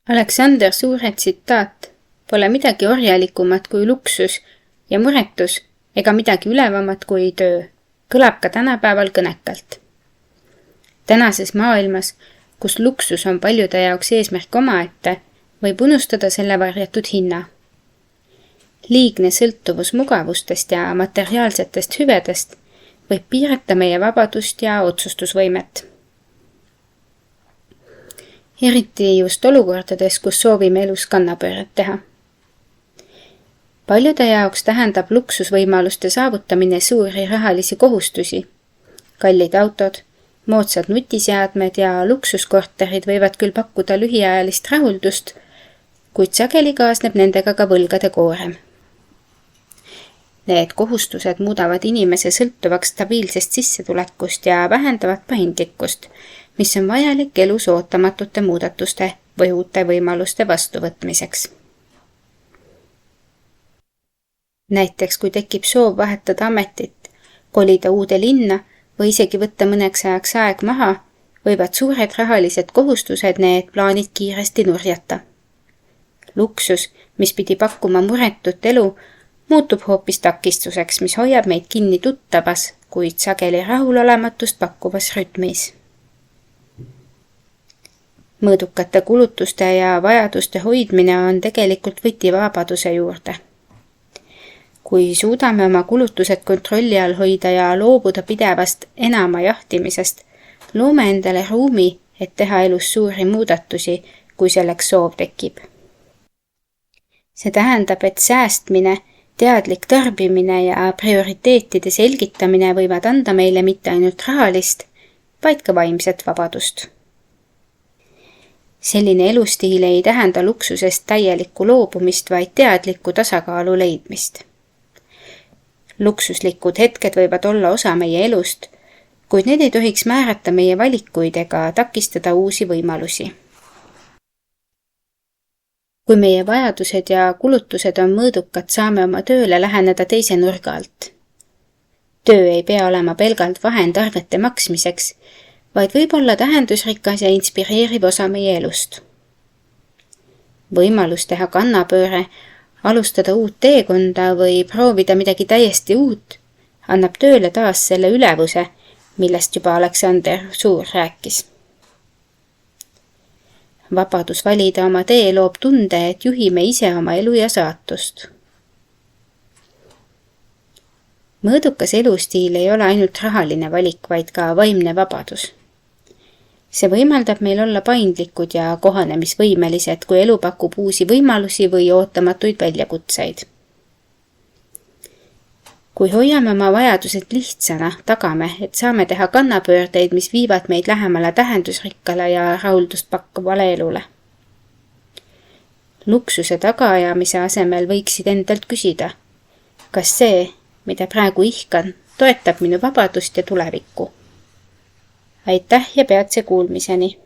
Aleksander Suure tsitaat: "Pole midagi orjalikumat kui luksus ja muretus ega midagi ülevamat kui töö" kõlab ka tänapäeval kõnekalt. Tänases maailmas, kus luksus on paljude jaoks eesmärk omaette, võib unustada selle varjatud hinna. Liigne sõltuvus mugavustest ja materiaalsetest hüvedest võib piirata meie vabadust ja otsustusvõimet. Eriti just olukordades, kus soovime elus kannapööret teha. Paljude jaoks tähendab luksusvõimaluste saavutamine suuri rahalisi kohustusi. Kallid autod, moodsad nutiseadmed ja luksuskorterid võivad küll pakkuda lühiajalist rahuldust, kuid sageli kaasneb nendega ka võlgade koorem. Need kohustused muudavad inimese sõltuvaks stabiilsest sissetulekust ja vähendavad paindlikkust, mis on vajalik elus ootamatute muudatuste või uute võimaluste vastuvõtmiseks. Näiteks kui tekib soov vahetada ametit, kolida uude linna või isegi võtta mõneks ajaks aeg maha, võivad suured rahalised kohustused need plaanid kiiresti nurjata. Luksus, mis pidi pakkuma muretut elu, muutub hoopis takistuseks, mis hoiab meid kinni tuttavas, kuid sageli rahulolematust pakkuvas rütmis. Mõõdukate kulutuste ja vajaduste hoidmine on tegelikult võti vabaduse juurde. Kui suudame oma kulutused kontrolli all hoida ja loobuda pidevast enama jahtimisest, loome endale ruumi, et teha elus suuri muudatusi, kui selleks soov tekib. See tähendab, et säästmine, teadlik tarbimine ja prioriteetide selgitamine võivad anda meile mitte ainult rahalist, vaid ka vaimset vabadust. Selline elustiil ei tähenda luksusest täielikku loobumist, vaid teadlikku tasakaalu leidmist. Luksuslikud hetked võivad olla osa meie elust, kuid need ei tohiks määrata meie valikuid ega takistada uusi võimalusi. Kui meie vajadused ja kulutused on mõõdukad, saame oma tööle läheneda teise nurga alt. Töö ei pea olema pelgalt vahend arvete maksmiseks, vaid võib olla tähendusrikas ja inspireeriv osa meie elust. Võimalus teha kannapööre, alustada uut teekonda või proovida midagi täiesti uut, annab tööle taas selle ülevuse, millest juba Aleksander Suur rääkis. Vabadus valida oma tee loob tunde, et juhime ise oma elu ja saatust. Mõõdukas elustiil ei ole ainult rahaline valik, vaid ka vaimne vabadus. See võimaldab meil olla paindlikud ja kohanemisvõimelised, kui elu pakub uusi võimalusi või ootamatuid väljakutseid. Kui hoiame oma vajadused lihtsana, tagame, et saame teha kannapöördeid, mis viivad meid lähemale tähendusrikkale ja rahuldust pakkuvale elule. Luksuse tagaajamise asemel võiksid endalt küsida, kas see, mida praegu ihkan, toetab minu vabadust ja tulevikku. Aitäh ja peatse kuulmiseni!